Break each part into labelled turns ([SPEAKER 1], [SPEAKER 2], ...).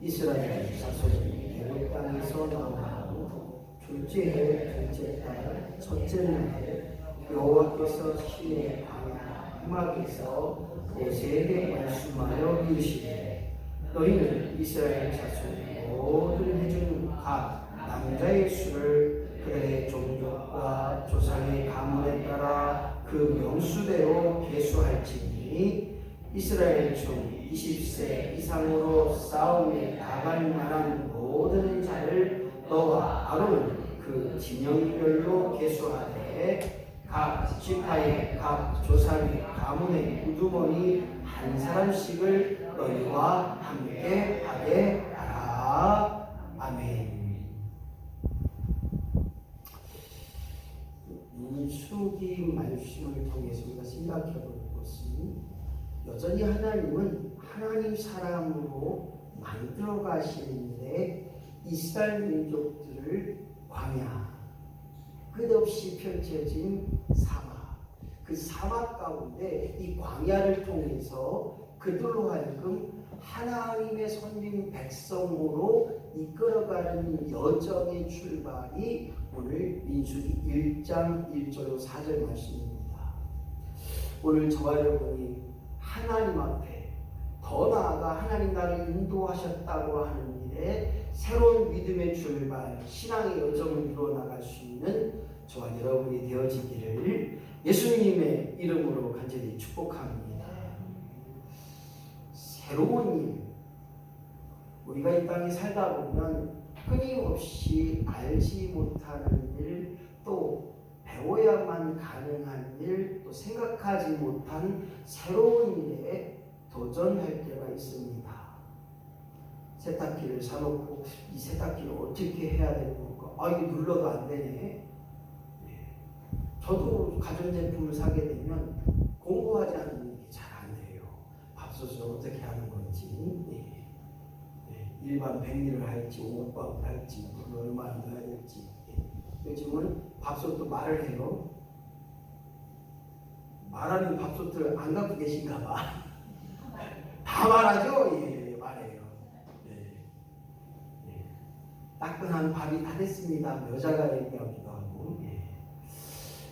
[SPEAKER 1] 이스라엘 자손이 애굽 땅에서 나오고 둘째 해 둘째 달 첫째 날에 여호와께서 시내 광야 사막에서 모세에게 말씀하여 이르시되 너희는 이스라엘 자손 모든 해중 각 남자의 수를 그들의 종족과 조상의 가문에 따라 그 명수대로 계수할지니 이스라엘 중 20세 이상으로 싸움에 나갈 만한 모든 자를 너와 아론은 그 진영별로 계수하되 각 지파의 각 조상의 가문의 우두머니 한 사람씩을 너희와 함께 하게 하라. 아멘. 민수기 말씀을 통해서 우리가 생각해 볼 것은 여전히 하나님은 하나님 사람으로 만들어 가시는데 이스라엘 민족들을 광야, 끝없이 펼쳐진 사막, 그 사막 가운데 이 광야를 통해서 그들로 하여금 하나님의 선민 백성으로 이끌어가는 여정의 출발이 오늘 민수기 1장 1절 4절 말씀입니다. 오늘 저와 여러분이 하나님 앞에 더 나아가 하나님 나를 인도하셨다고 하는 일에 새로운 믿음의 출발, 신앙의 여정을 이루어나갈 수 있는 저와 여러분이 되어지기를 예수님의 이름으로 간절히 축복합니다. 새로운 일, 우리가 이 땅에 살다 보면 끊임없이 알지 못하는 일, 또 배워야만 가능한 일, 또 생각하지 못한 새로운 일에 도전할 때가 있습니다. 세탁기를 사놓고 이 세탁기를 어떻게 해야 되는 건가? 이거 눌러도 안 되네. 저도 가전제품을 사게 되면 공부하지 않는 게 잘 안 돼요. 밥솥을 어떻게 하는 건지, 일반 백미를 할지 오목밥을 할지 물을 얼마나 넣어야 될지. 요즘은 밥솥도 말을 해요. 말하는 밥솥을 안 갖고 계신가 봐. 다 말하죠? 말해요. 따끈한 밥이 다 됐습니다. 여자가 얘기하기도 하고.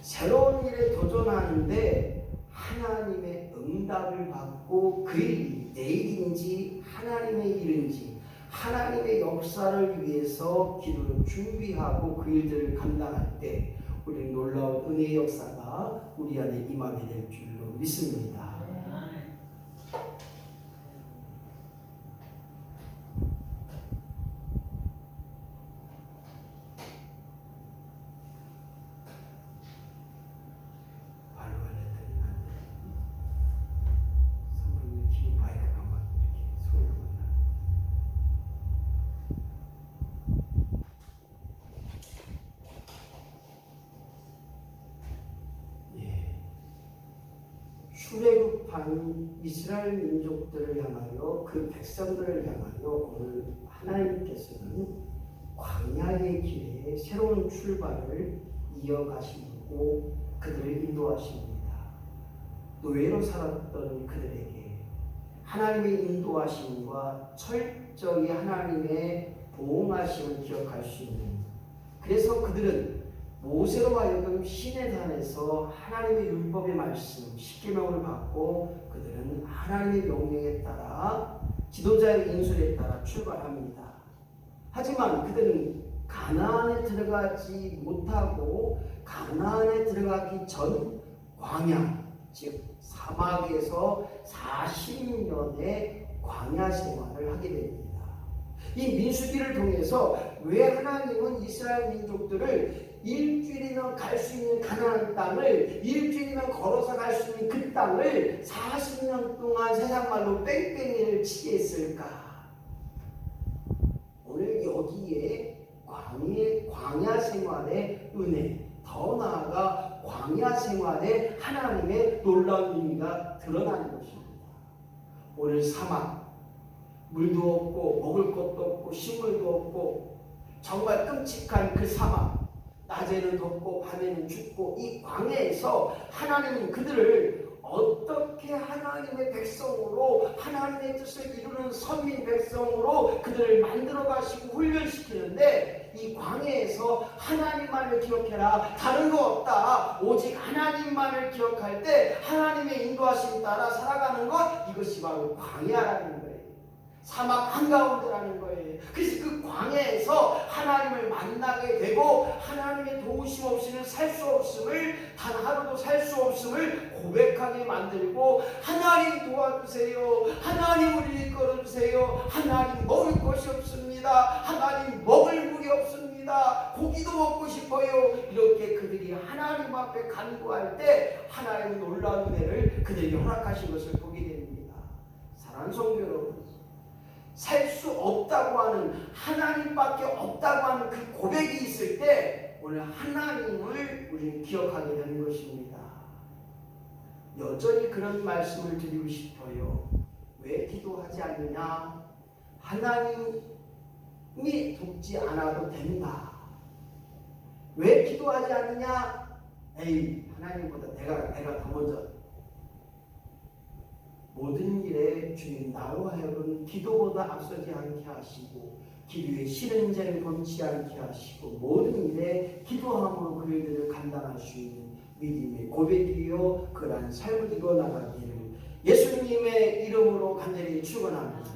[SPEAKER 1] 새로운 일에 도전하는데 하나님의 응답을 받고 그 일이 내 일인지 하나님의 일인지 하나님의 역사를 위해서 기도를 준비하고 그 일들을 감당할 때 우리는 놀라운 은혜의 역사가 우리 안에 임하게 될 줄로 믿습니다. 출애굽한 이스라엘 민족들을 향하여 그 백성들을 향하여 오늘 하나님께서는 광야의 길에 새로운 출발을 이어가시고 그들을 인도하십니다. 노예로 살았던 그들에게 하나님의 인도하심과 철저히 하나님의 보호하심을 기억할 수 있는, 그래서 그들은 모세로 하여금 시내산에서 하나님의 율법의 말씀, 십계명을 받고 그들은 하나님의 명령에 따라 지도자의 인술에 따라 출발합니다. 하지만 그들은 가나안에 들어가지 못하고 가나안에 들어가기 전 광야, 즉 사막에서 40년의 광야 생활을 하게 됩니다. 이 민수기를 통해서 왜 하나님은 이스라엘 민족들을 일주일이면 갈 수 있는 가나안 땅을, 일주일이면 걸어서 갈 수 있는 그 땅을 40년 동안 세상말로 뺑뺑이를 치게 했을까? 오늘 여기에 광야 생활의 은혜, 더 나아가 광야 생활에 하나님의 놀라운 의미가 드러나는 것입니다. 오늘 사막, 물도 없고 먹을 것도 없고 식물도 없고 정말 끔찍한 그 사막, 낮에는 덥고 밤에는 춥고 이 광야에서 하나님은 그들을 어떻게 하나님의 백성으로 하나님의 뜻을 이루는 선민 백성으로 그들을 만들어 가시고 훈련시키는데 이 광야에서 하나님만을 기억해라. 다른 거 없다. 오직 하나님만을 기억할 때 하나님의 인도하심 따라 살아가는 것, 이것이 바로 광야라는 거예요. 사막 한가운데라는 거예요. 그래서 그 광야에서 하나님을 만나게 되고 하나님의 도우심 없이는 살 수 없음을, 단 하루도 살 수 없음을 고백하게 만들고, 하나님 도와주세요. 하나님 우리를 이끌어주세요. 하나님 먹을 것이 없습니다. 하나님 먹을 물이 없습니다. 고기도 먹고 싶어요. 이렇게 그들이 하나님 앞에 간구할 때 하나님은 놀라운 은혜를 그들에게 허락하신 것을 보게 됩니다. 사랑하는 성도 여러분, 살 수 없다고 하는, 하나님밖에 없다고 하는 그 고백이 있을 때 오늘 하나님을 우리는 기억하게 되는 것입니다. 여전히 그런 말씀을 드리고 싶어요. 왜 기도하지 않느냐? 하나님이 돕지 않아도 된다. 왜 기도하지 않느냐? 에이, 하나님보다 내가 더 먼저. 모든 일에 주님 나로 하여금 기도보다 앞서지 않게 하시고 기도에 싫은 죄를 범치 않게 하시고 모든 일에 기도함으로 그 일들을 감당할 수 있는 믿음의 고백이요 그러한 삶을 이뤄나가기를 예수님의 이름으로 간절히 축원합니다.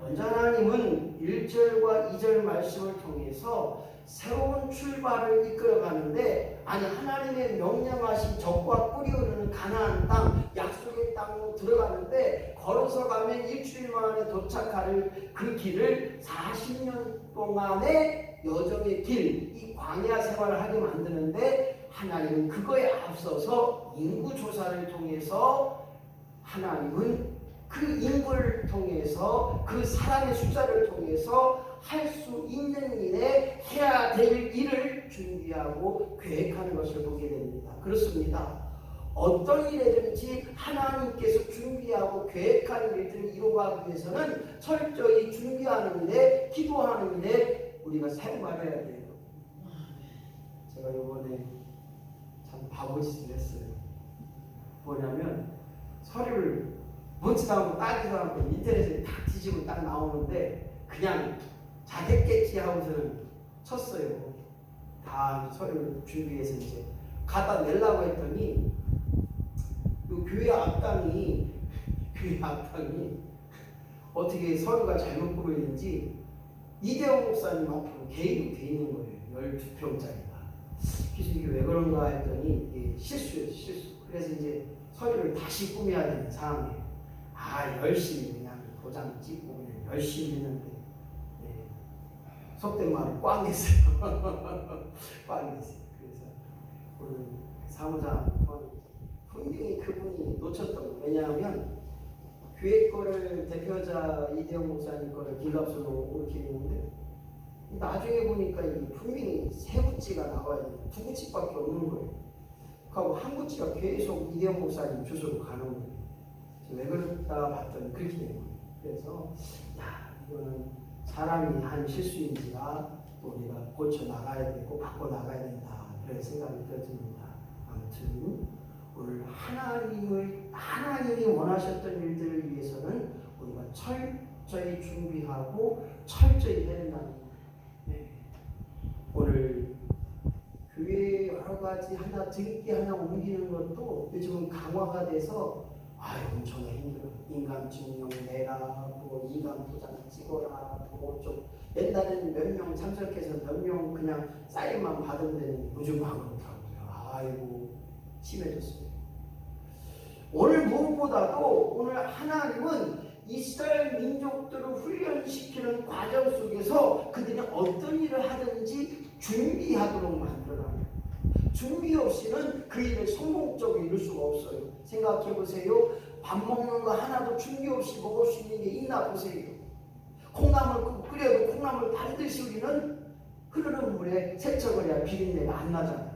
[SPEAKER 1] 먼저 하나님은 1절과 2절 말씀을 통해서 새로운 출발을 이끌어가는데, 아니 하나님의 명령하신 적과 꿀이 흐르는 가나안 땅, 약속의 땅으로 들어가는데 걸어서 가면 일주일 만에 도착할 그 길을 40년 동안의 여정의 길, 이 광야 생활을 하게 만드는데 하나님은 그거에 앞서서 인구조사를 통해서 하나님은 그 인구를 통해서 그 사람의 숫자를 통해서 할 수 있는 일에 해야 될 일을 준비하고 계획하는 것을 보게 됩니다. 그렇습니다. 어떤 일이든지 하나님께서 준비하고 계획하는 일들을 이루어가기 위해서는 철저히 준비하는 일에, 기도하는 일에 우리가 사용해야 돼요. 제가 이번에 참 바보짓을 했어요. 뭐냐면 서류를 묻지도 않고 따지도 않고 인터넷에 딱 뒤지고 딱 나오는데 그냥 잘했겠지 하고서는 쳤어요. 다 서류를 준비해서 이제 갖다 내려고 했더니 그 교회 앞당이 어떻게 서류가 잘못 보이는지 이대호 목사님 앞으로 개입이 돼 있는 거예요. 12평짜리가. 그래서 이게 왜 그런가 했더니 이게 실수예요. 실수. 그래서 이제 서류를 다시 꾸며야 되는 상황이에요. 열심히 그냥 도장 찍고 그냥 열심히 했는데 속된 말을 꽝 했어요. 꽝 했어요. 그래서 오늘 사무장 분명히 그분이 놓쳤던 거예요. 왜냐하면 교회 거를 대표자 이대영 목사님 거를 기갑수로 이렇게 있는데 나중에 보니까 분명히 세 구찌가 나와야 돼요. 두 구찌밖에 없는 거예요. 그리고 한 구찌가 계속 이대영 목사님 주소로 가는 거예요. 왜 그럴까 봤더니 그렇게 된 거예요. 그래서 이거는 사람이 한 실수인지라 또 우리가 고쳐 나가야 되고 바꿔 나가야 된다, 그런 생각이 들어집니다. 아무튼 오늘 하나님이 원하셨던 일들을 위해서는 우리가 철저히 준비하고 철저히 해야 된다는 거예요. 오늘 교회 여러 가지 하나 등기 하나 옮기는 것도 요즘은 강화가 돼서 엄청나게 힘들어. 인감증명 내라, 뭐 인감 도장 찍어라, 뭐 좀 옛날에는 몇 명 참석해서 몇 명 그냥 사인만 받으면 되는, 요즘 안 그렇더라고요. 아이고 심해졌어요. 오늘 무엇보다도 오늘 하나님은 이스라엘 민족들을 훈련시키는 과정 속에서 그들이 어떤 일을 하든지 준비하도록 만들어놔요. 준비 없이는 그 일을 성공적으로 이룰 수가 없어요. 생각해 보세요. 밥 먹는 거 하나도 준비 없이 먹을 수 있는 게 있나 보세요. 콩나물 끓여도 콩나물 반드시 우리는 흐르는 물에 세척을 해야 비린내가 안 나잖아요.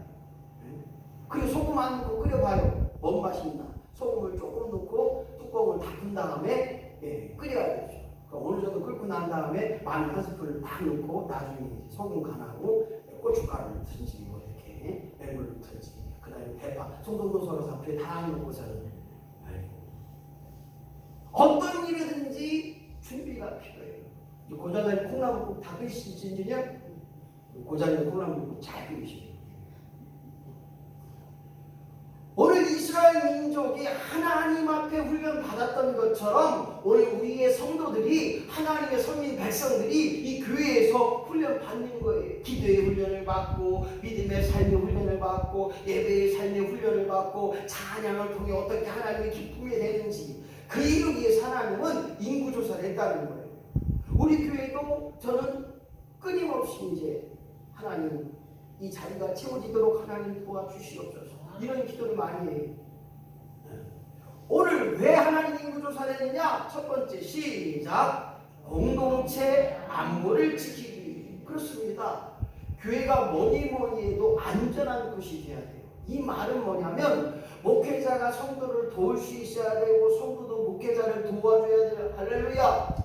[SPEAKER 1] 그리고 소금 안 넣고 끓여봐요. 뭔 맛이 있나? 소금을 조금 넣고 뚜껑을 닫은 다음에 끓여야 되죠. 어느 정도 끓고 난 다음에 마늘 한 스푼을 딱 넣고 나중에 소금 간하고 고춧가루를 넣든지 뭐 이렇게 맹물을 넣든지, 그 다음에 대파, 송송도 썰어서 앞에 다 넣고서는 어떤 일이든지 준비가 필요해요. 고자님 콩나물국 다 드시지냐? 고자님 콩나물국 잘 드시죠. 오늘 이스라엘 민족이 하나님 앞에 훈련 받았던 것처럼 오늘 우리의 성도들이 하나님의 선민 백성들이 이 교회에서 훈련 받는 거예요. 기도의 훈련을 받고 믿음의 삶의 훈련을 받고 예배의 삶의 훈련을 받고 찬양을 통해 어떻게 하나님의 기쁨이 되는지 그 일을 위해서 하나님은 인구조사를 했다는 거예요. 우리 교회도 저는 끊임없이 이제 하나님 이 자리가 채워지도록 하나님 도와주시옵소서 이런 기도를 많이 해요. 오늘 왜 하나님 인구조사를 했느냐? 첫 번째 시작. 공동체 안보를 지키기. 그렇습니다. 교회가 뭐니 해도 안전한 곳이 돼야 돼요. 이 말은 뭐냐면 목회자가 성도를 도울 수 있어야 되고 성도도 목회자를 도와줘야 돼요. 할렐루야.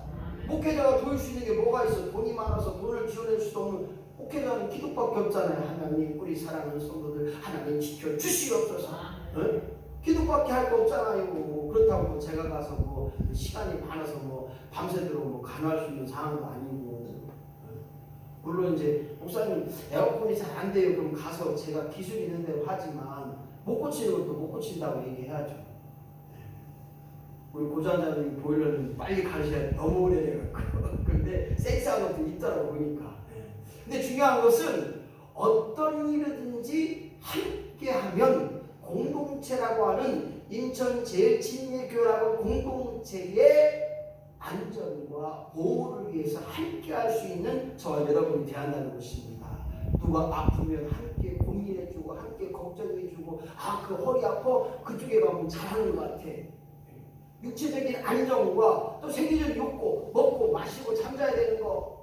[SPEAKER 1] 목회자가 도울 수 있는 게 뭐가 있어? 돈이 많아서 돈을 지원할 수도 없는 목회자는 기도밖에 없잖아요. 하나님 우리 사랑하는 성도들 하나님 지켜주시옵소서. 응? 기도밖에 할 거 없잖아요. 그렇다고 제가 가서 뭐 시간이 많아서 뭐 밤새도록 뭐 간호할 수 있는 상황도 아니고. 물론 이제 목사님 에어컨이 잘 안 돼요. 그럼 가서 제가 기술 있는 대로 하지만 못 고치는 것도 못 고친다고 얘기해야죠. 우리 고자자님 보일러는 빨리 가셔야 너무 오래돼갖고 근데 섹스한 것도 있더라고 보니까. 근데 중요한 것은 어떤 일이든지 함께하면 공동체라고 하는 인천제일침례교라고 공동체의 안전과 보호를 위해서 함께할 수 있는 저와 여러분이 대한다는 것입니다. 누가 아프면 함께 고민해주고 함께 걱정해주고 그 허리 아파 그쪽에 가면 잘하는 것 같아. 육체적인 안정과 또 생리적 욕구 먹고 마시고 잠자야 되는 거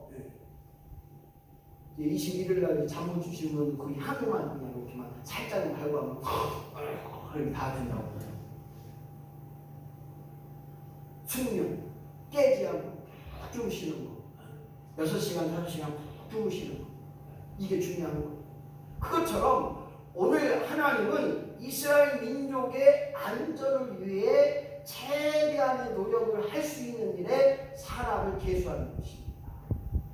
[SPEAKER 1] 21일 날 잠못 주시면 그 향만 그냥 이렇게만 살짝 발고하면 이렇게 다 된다고. 숙면 깨지 않고 푹 주무시는 거 6시간 5시간 푹 주무시는 거 이게 중요한 거. 그것처럼 오늘 하나님은 이스라엘 민족의 안전을 위해 최대한의 노력을 할 수 있는 일에 사람을 계수하는 것입니다.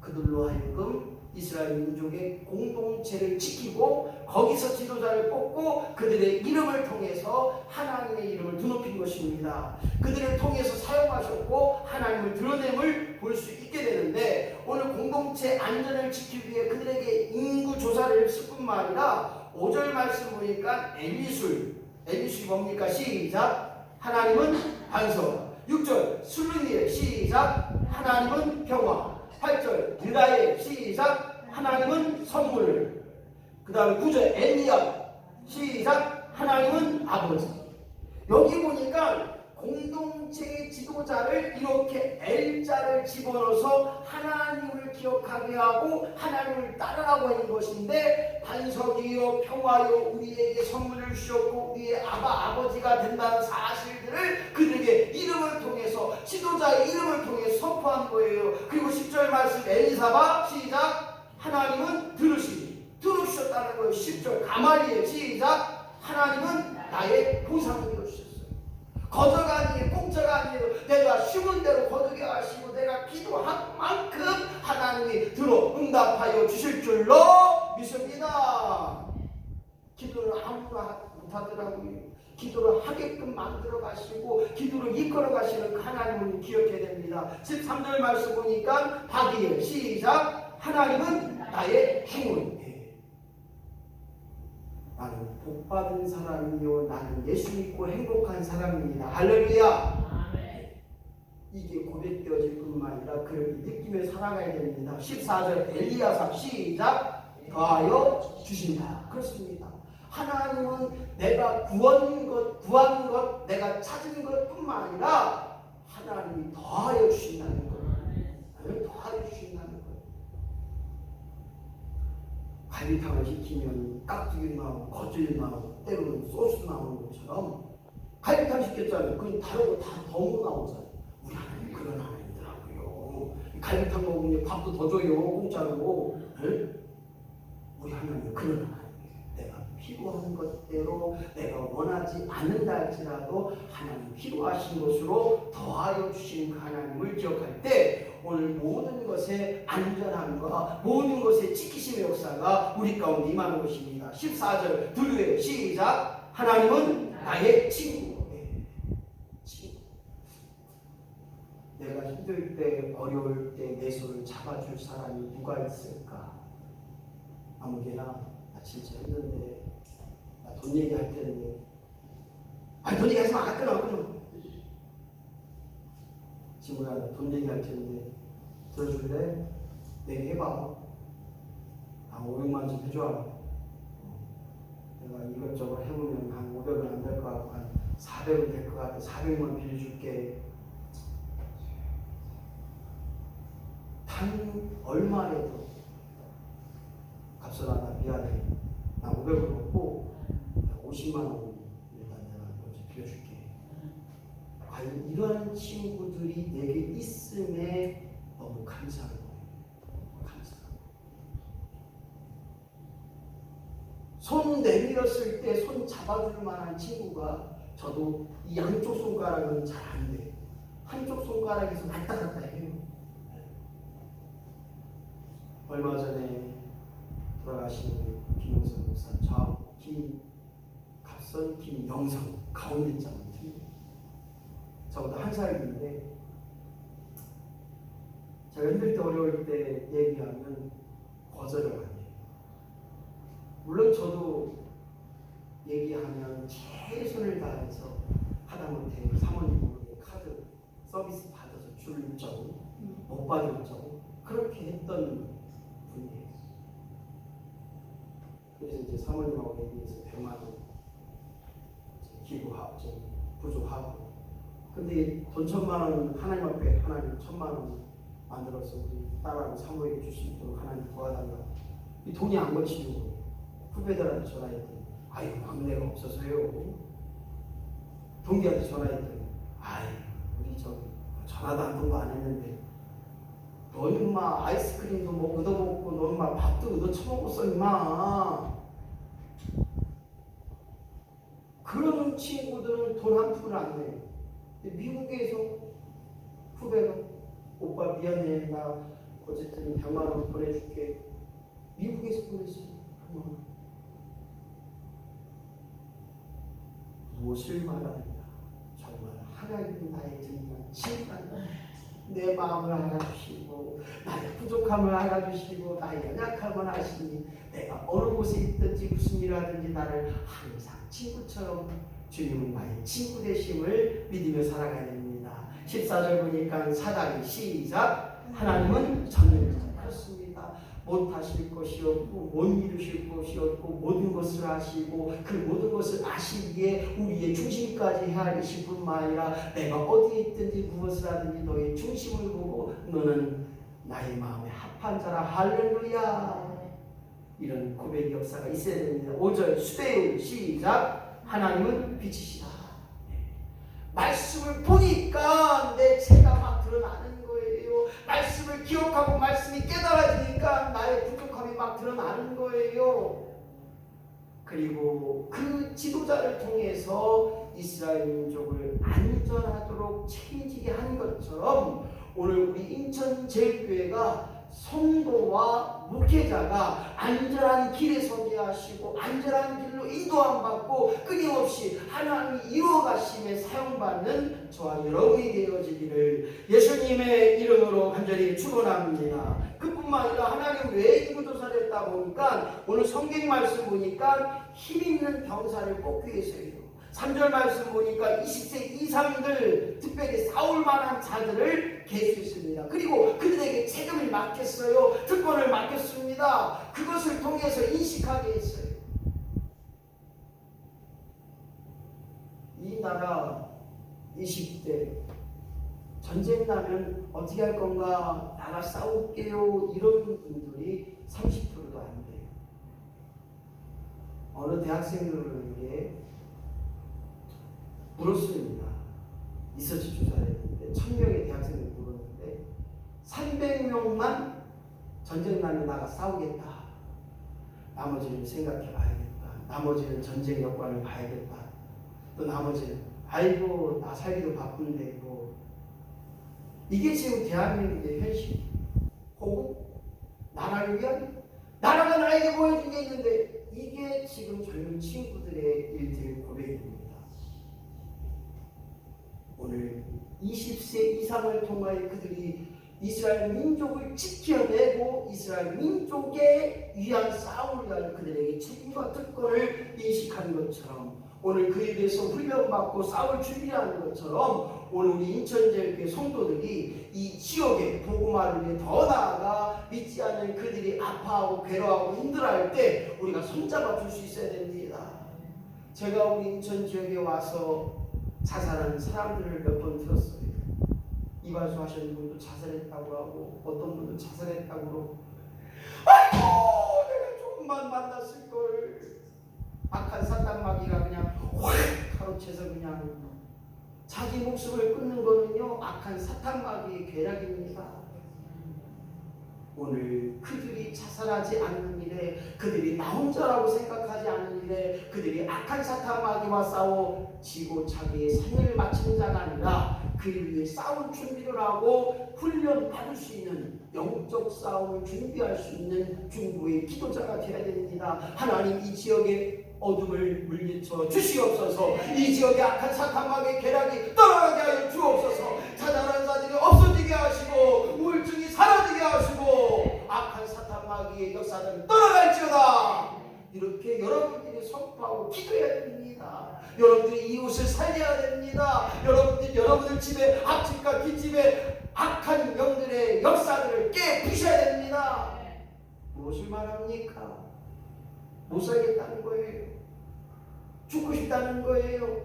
[SPEAKER 1] 그들로 하여금 이스라엘 민족의 공동체를 지키고 거기서 지도자를 뽑고 그들의 이름을 통해서 하나님의 이름을 드높인 것입니다. 그들을 통해서 사용하셨고 하나님을 드러냄을 볼 수 있게 되는데 오늘 공동체 안전을 지키기 위해 그들에게 인구조사를 했을 뿐만 아니라 5절 말씀 보니까 엘리술이 뭡니까? 시작. 하나님은 반석. 6절 술루니엘 시작. 하나님은 평화. 8절 유다의 시작. 하나님은 선물. 그 다음에 9절 엘리압 시작. 하나님은 아버지. 여기 보니까 공동체의 지도자를 이렇게 L자를 집어넣어서 하나님을 기억하게 하고 하나님을 따르라고 하는 것인데 반석이요 평화요 우리에게 선물을 주셨고 우리의 아버지가 된다는 사실들을 그들에게 이름을 통해서 지도자의 이름을 통해 선포한 거예요. 그리고 10절 말씀 엘리사바 시작. 하나님은 들으셨다는 거예요. 10절 가말리엘 시작. 하나님은 나의 보상을 주셨어요. 거저가 아니에요. 공짜가 아니에요. 내가 쉬운 대로 거두게 하시고 내가 기도한 만큼 하나님이 들어 응답하여 주실 줄로 믿습니다. 기도를 아무나 못하더라고요. 기도를 하게끔 만들어 가시고 기도를 이끌어 가시는 하나님을 기억해야 됩니다. 13절 말씀 보니까 바디엘 시작. 하나님은 나의 행운. 나는 복받은 사람이요 나는 예수 믿고 행복한 사람입니다. 할렐루야. 이게 고백되어질 뿐만 아니라 그를 느끼며 살아가야 됩니다. 14절 엘리야삽 시작. 더하여 주신다. 그렇습니다. 하나님은 내가 구한 것 내가 찾은 것 뿐만 아니라 하나님이 더하여 주신다는 거예요. 더하여 주신다는 거예요. 갈비탕을 시키면 깍두기 나오고 겉절이 나오고 때로는 소스 나오는 것처럼 갈비탕 시켰잖아요. 그건 다르고 다 더 나오잖아요. 우리 하나님 그런 하나님이더라고요. 갈비탕 먹으면 밥도 더 줘요. 공짜로. 네? 우리 하나님 그런 하나님이에요. 내가 필요한 것대로 내가 원하지 않는다 할지라도 하나님 필요하신 것으로 더하여 주신 하나님을 기억할 때 오늘 모든 것의 안전함과 모든 것의 지키심의 역사가 우리 가운데 임하는 것입니다. 14절 둘레 시작. 하나님은 나의 친구. 내가 힘들 때 어려울 때 내 손을 잡아줄 사람이 누가 있을까? 아무개나 나 진짜 힘든데 나 돈 얘기할 텐데 아니 돈 얘기하지 마. 끊어. 친구야 나 돈 얘기할 텐데 들어줄래? 내가 해봐. 500만 좀 해줘. 내가 이것저것 해보면 한 500은 안 될 것 같고 한 400은 될 것 같아. 400만 빌려줄게. 단 얼마라도 값을 하나 미안해. 나 500을 먹고 50만 원 일단 내가 먼저 빌려줄게. 과연 이러한 친구들이 내게 있음에 너무 감사한 거예요. 감사하고. 손 내밀었을 때 손 잡아줄 만한 친구가 저도 이 양쪽 손가락은 잘 안 돼. 한쪽 손가락에서 왔다 갔다 해요. 얼마 전에 돌아가신 김영선 목사, 저 김갑선, 김영성 가운데 있잖아요. 저보다 한 살인데 제가 힘들 때 어려울 때 얘기하면 거절을 안 해요. 물론 저도 얘기하면 최선을 다해서 하다못해 사모님에게 카드 서비스 받아서 줄 정, 못 받을 정 그렇게 했던 분이에요. 그래서 이제 사모님하고 얘기해서 100만 원 기부하고 부족하고 근데 돈 1000만 원 하나님 앞에 하나님 1000만 원 만들어서 우리 딸하고 사모에게 줄 수 있도록 하나님 도와달라. 이 돈이 안 거치는 거예요. 후배들한테 전화했더니 아유 막내가 없어서요. 동기한테 전화했더니 아유 우리 전화도 한 통도 안 했는데 너는 인마 아이스크림도 뭐 얻어먹고 너는 인마 밥도 얻어 처먹었어 인마. 그런 친구들은 돈 한 푼을 안 내요. 미국에서 후배가 오빠 미안해 나 어쨌든 100만 원 보내줄게. 미국에서 보냈어요. 100만 원. 무엇을 말하느냐. 정말 하나님 나의 정말 친구다. 내 마음을 알아주시고 나의 부족함을 알아주시고 나의 연약함을 아시니 내가 어느 곳에 있든지 무슨 일을 하든지 나를 항상 친구처럼 주님은 나의 친구 되심을 믿으며 살아가야 됩니다. 14절 보니까 사단이 시작. 하나님은 전능자. 그렇습니다. 못하실 것이 없고 못 이루실 것이 없고 모든 것을 아시고 그 모든 것을 아시기에 우리의 중심까지 헤아리실 뿐만 아니라 내가 어디에 있든지 무엇을 하든지 너의 중심을 보고 너는 나의 마음에 합한 자라. 할렐루야. 이런 고백 역사가 있어야 됩니다. 5절 수배율 시작. 하나님은 빛이시다. 말씀을 보니까 내 죄가 막 드러나는 거예요. 말씀을 기억하고 말씀이 깨달아지니까 나의 부족함이 막 드러나는 거예요. 그리고 그 지도자를 통해서 이스라엘 민족을 안전하도록 책임지게 한 것처럼 오늘 우리 인천제일교회가 성도와 목회자가 안전한 길에 서게 하시고 안전한 길로 인도함 받고 끊임없이 하나님이 이루어가심에 사용받는 저와 여러분이 되어지기를 예수님의 이름으로 간절히 축원합니다. 그뿐만 아니라 하나님 왜 인구조사를 했다 보니까 오늘 성경 말씀 보니까 힘 있는 병사를 뽑기 위해서예요. 3절 말씀 보니까 20세 이상들 특별히 싸울 만한 자들을 계수했습니다. 그리고 그들에게 책임을 맡겼어요. 특권을 맡겼습니다. 그것을 통해서 인식하게 했어요. 이 나라 20대 전쟁 나면 어떻게 할 건가 나라 싸울게요 이런 분들이 30%도 안 돼요. 어느 대학생들에게 물었습니다. 리서치 조사를 했는데 1000명의 대학생을 물었는데 300명만 전쟁 나면 나가 싸우겠다. 나머지는 생각해 봐야겠다. 나머지는 전쟁 여과를 봐야겠다. 또 나머지는 아이고 나 살기도 바쁜데 뭐 이게 지금 대한민국의 현실. 혹은 나라를 위한 나라가 나에게 보여준 게 있는데 이게 지금 젊은 친구들의 일들 고백입니다. 오늘 20세 이상을 통하여 그들이 이스라엘 민족을 지켜내고 이스라엘 민족에 위한 싸움을 위한 그들에게 책임과 특권을 인식하는 것처럼 오늘 그에 대해서 훈련받고 싸울 준비하는 것처럼 오늘 우리 인천제일교회 성도들이 이 지역의 복음화를 위해 더 나아가 믿지 않는 그들이 아파하고 괴로워하고 힘들어할 때 우리가 손잡아 줄 수 있어야 됩니다. 제가 우리 인천 지역에 와서 자살하는 사람들을 몇 번 들었어요. 이발소 하시는 분도 자살했다고 하고 어떤 분도 자살했다고 그러고 아이고 내가 조금만 만났을걸. 악한 사탄마귀가 그냥 확 가로채서 그냥 자기 목숨을 끊는 거는요 악한 사탄마귀의 괴락입니다. 오늘 그들이 자살하지 않는 일에 그들이 나 혼자라고 생각하지 않는 일에 그들이 악한 사탄마귀와 싸워 지고 자기의 생을 마치는 자가 아니라 그를 위해 싸울 준비를 하고 훈련 받을 수 있는 영적 싸움을 준비할 수 있는 중보의 기도자가 되어야 됩니다. 하나님 이 지역에 어둠을 물리쳐 주시옵소서. 이 지역의 악한 사탄마귀의 괴락이 떠나게 하여 주옵소서. 자잘한 자들이 없어지게 하시고 우울증이 사라지게 하시고 악한 사탄마귀의 역사는 떠나갈지어다. 이렇게 여러분들이 선포하고 기도해야 됩니다. 여러분들이 이웃을 살려야 됩니다. 여러분들 집에 앞집과 뒷집에 악한 영들의 역사들을 깨부셔야 됩니다. 무엇을 말합니까? 못 살겠다는 거예요. 죽고 싶다는 거예요.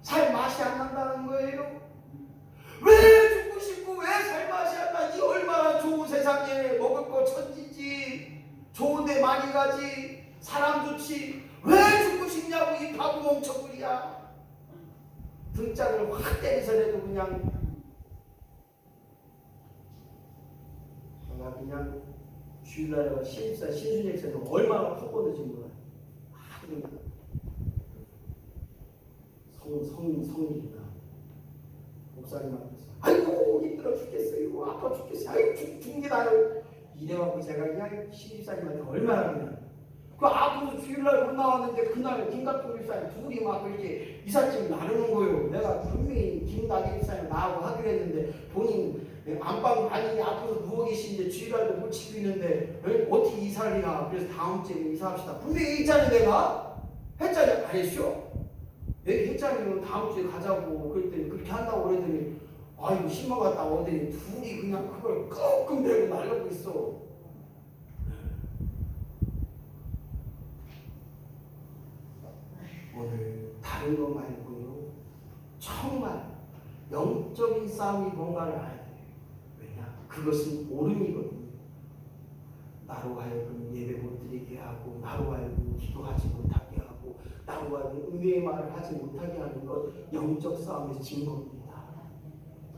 [SPEAKER 1] 살 맛이 안 난다는 거예요. 왜 죽고 싶고 왜 살 맛이 안 나지? 얼마나 좋은 세상에 먹을 거 천지지. 좋은데 많이 가지. 사람 좋지. 왜 죽고 싶냐고 이 바보 멍청구리야. 등짝을 확 때리서라도 그냥 그냥 주일날에 신입사 신순역에서 얼마나 퍼보는지 몰라. 성일이나 목사님 앞에서 아이고 힘들어 죽겠어요. 아파 죽겠어요. 아이고 죽는 게 나요. 이래갖고 제가 그냥 신입사님한테 얼마나 그냥 그 아파서 주일날 못 나왔는데 그날 김갑종 집사님 둘이 막 이렇게 이삿짐 나누는 거예요. 내가 분명히 김나기 집사님 나하고 하기로 했는데 본인 안방 많이 아파서 누워 계시는데 주일날도 못 지키고 있는데 어떻게 이사를 해야. 그래서 다음 주에 이사합시다. 분명히 했잖아요. 내가 했잖아요. 안 했죠? 얘기했잖아요. 다음 주에 가자고. 그랬더니 그렇게 한다고 그랬더니 아이고 신방 갔다 오더니 둘이 그냥 그걸 끙끙 대고 날려고 있어. 오늘 다른 거 말고요. 정말 영적인 싸움이 뭔가를 알아야 돼요. 왜냐? 그것은 오름이거든요. 나로 하여금 예배 못 드리게 하고 나로 하여금 기도하지 못하게 하고 나로 하여금 은혜의 말을 하지 못하게 하는 것 영적 싸움의 증거입니다.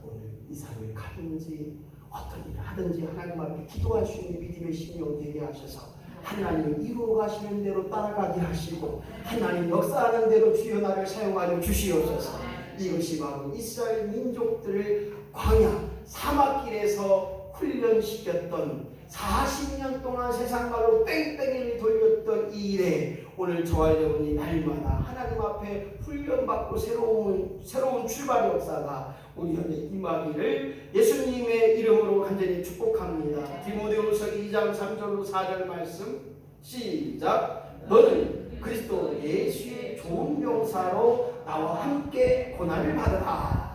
[SPEAKER 1] 오늘 이사를 가든지 어떤 일을 하든지 하나님 앞에 기도할 수 있는 믿음의 심령 되게 하셔서 하나님 이루어 가시는 대로 따라가게 하시고 하나님 역사하는 대로 주여 나를 사용하여 주시옵소서. 이것이 바로 이스라엘 민족들을 광야 사막길에서 훈련시켰던 40년 동안 세상말로 뺑뺑이를 돌렸던 이 일에 오늘 저와 여러분이 날마다 하나님 앞에 훈련받고 새로운 출발의 역사가 우리 현재 임하기를 예수님의 이름으로 간절히 축복합니다. 디모데후서 2장 3절로 4절 말씀 시작. 너는 그리스도 예수의 좋은 병사로 나와 함께 고난을 받으라.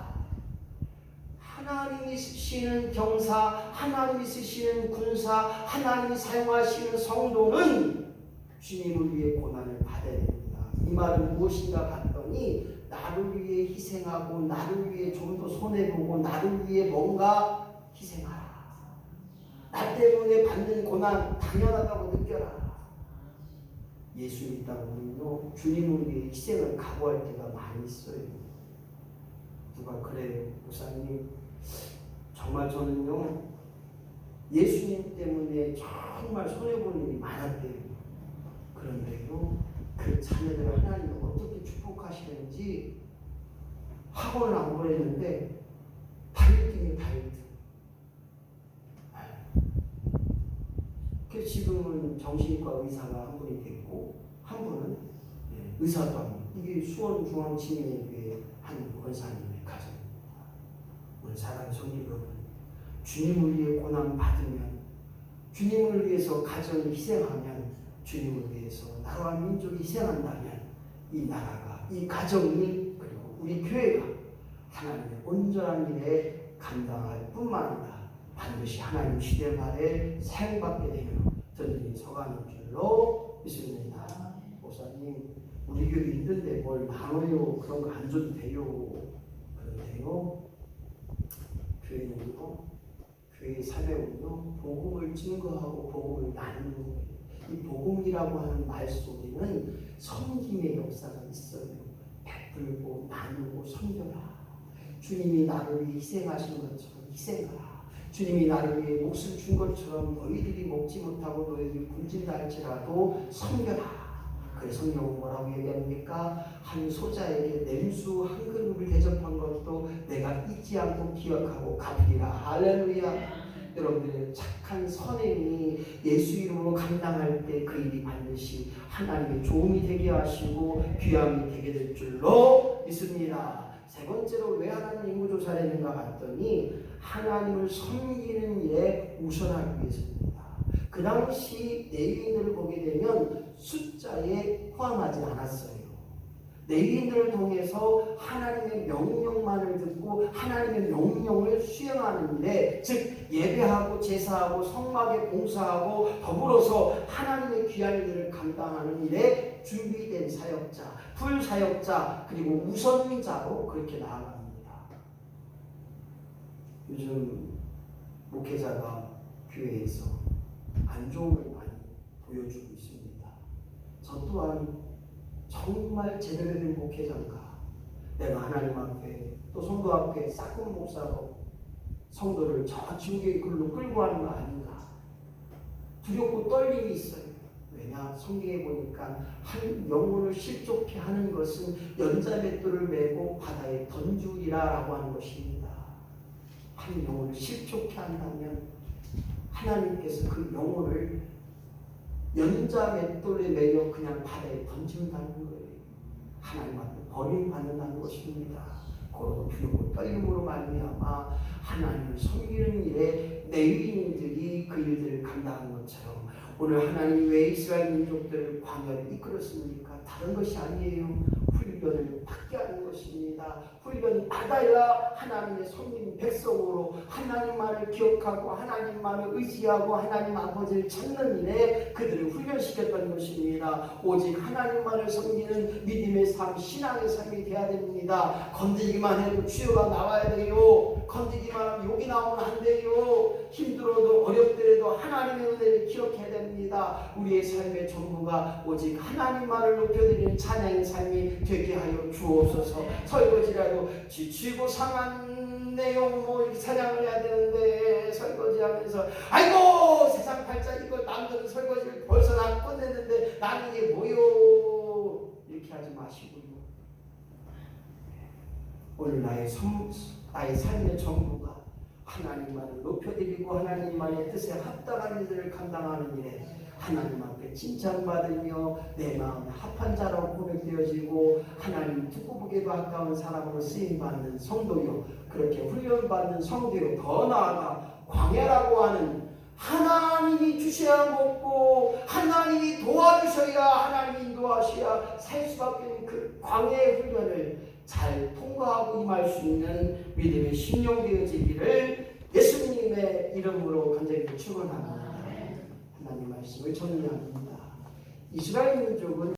[SPEAKER 1] 하나님이 쓰시는 병사, 하나님이 쓰시는 군사, 하나님이 사용하시는 성도는 주님을 위해 고난을 받아야 됩니다. 이 말은 무엇인가 봤더니 나를 위해 희생하고 나를 위해 좀 더 손해보고 나를 위해 뭔가 희생하라. 나 때문에 받는 고난 당연하다고 느껴라. 예수 믿다 보면요 주님을 위해 희생을 각오할 때가 많이 있어요. 누가 그래요. 목사님 정말 저는요 예수님 때문에 정말 손해보는 일이 많았대요. 그런데요 그 자녀들 하나님이 어떻게 축복하시는지 학원을 안 보냈는데 다이어트니 다이어트. 그래서 지금은 정신과 의사가 한 분이 됐고 한 분은 의사도 하고 이게 수원중앙치매교회 한 원사님의 가정입니다. 오늘 사랑하는 성도 여러분, 주님을 위해 고난 받으면, 주님을 위해서 가정을 희생하면, 주님을 위해서 나라와 민족이 희생한다면 이 나라가, 이 가정이, 그리고 우리 교회가 하나님의 온전한 일에 감당할 뿐만 아니라 반드시 하나님 시대 말에 사용받게 되며 전쟁이 서가는 줄로 믿습니다. 목사님, 우리 교회 있는데 뭘 나눠요? 그런 거 안 줘도 돼요. 그런데요, 교회는요, 교회의 사명은요, 복음을 증거하고 복음을 나누는 거예요. 이 복음이라고 하는 말 속에는 섬김의 역사가 있어요. 베풀고 나누고 섬겨라. 주님이 나를 위해 희생하신 것처럼 희생하라. 주님이 나를 위해 목숨 준 것처럼 너희들이 먹지 못하고 너희들이 굶진다 할지라도 섬겨라. 그래서 성경은 뭐라고 얘기합니까? 한 소자에게 냉수 한 그릇을 대접한 것도 내가 잊지 않고 기억하고 갚으리라. 할렐루야. 여러분들의 착한 선행이 예수 이름으로 감당할 때 그 일이 반드시 하나님의 도움이 되게 하시고 귀함이 되게 될 줄로 믿습니다. 세 번째로 왜 하나님 인구조사를 했는가 봤더니 하나님을 섬기는 일에 우선하기 위해서입니다. 그 당시 레위인들을 보게 되면 숫자에 포함하지 않았어요. 레위인들을 통해서 하나님의 명령만을 듣고 하나님의 명령을 수행하는 일에, 즉 예배하고 제사하고 성막에 봉사하고 더불어서 하나님의 귀한 일을 감당하는 일에 준비된 사역자, 풀사역자, 그리고 우선자로 그렇게 나아갑니다. 요즘 목회자가 교회에서 안 좋은 걸 많이 보여주고 있습니다. 저 또한 정말 제대로 된 목회자인가? 내가 하나님 앞에 또 성도 앞에 싹군 목사로 성도를 저 지옥의 글로 끌고 가는 거 아닌가? 두렵고 떨림이 있어요. 왜냐? 성경에 보니까 한 영혼을 실족케 하는 것은 연자맷돌을 메고 바다에 던주리라라고 하는 것입니다. 한 영혼을 실족케 한다면 하나님께서 그 영혼을 연자맷돌에 매여 그냥 바다에 던진다는 거예요. 하나님 앞에 버림받는다는 것입니다. 고로 두렵고 떨림으로 말미암아 하나님을 섬기는 일에 레위인들이 그 일들을 감당한 것처럼 오늘 하나님이 왜 이스라엘 민족들을 광야를 이끌었습니까? 다른 것이 아니에요. 훈련을 받게 하는 것입니다. 훈련을 받아야 하나님의 섬긴 백성으로 하나님만을 기억하고 하나님만을 의지하고 하나님 아버지를 찾는 일에 그들을 훈련시켰던 것입니다. 오직 하나님만을 섬기는 믿음의 삶, 신앙의 삶이 되어야 됩니다. 건드리기만 해도 치유가 나와야 돼요. 건드리기만 하면 욕이 나오면 안 돼요. 힘들어도 어렵더라도 하나님의 은혜를 기억해야 됩니다. 우리의 삶의 전부가 오직 하나님만을 높여드리는 찬양의 삶이 되게 하여 주옵소서. 설거지라도 지치고 상한 내용 이렇게 찬양을 해야 되는데 설거지하면서 아이고 세상 팔자 이거 남들은 설거지를 벌써 다 끝냈는데 나는 이게 뭐요? 이렇게 하지 마시고요. 오늘 나의 삶의 전부가 하나님만을 높여드리고 하나님만의 뜻에 합당한 일들을 감당하는 일에 하나님 앞에 칭찬받으며 내 마음에 합한 자라고 고백되어지고 하나님 듣고 보기에도 아까운 사람으로 쓰임받는 성도요, 그렇게 훈련받는 성도요, 더 나아가 광야라고 하는 하나님이 주셔야 먹고 하나님이 도와주셔야 하나님이 인도하셔야 살 수밖에 없는 그 광야의 훈련을 잘 통과하고 임할 수 있는 믿음의 심령 되어지기를 예수님의 이름으로 간절히 축원합니다. 하나님 말씀을 정리합니다. 이스라엘 민족은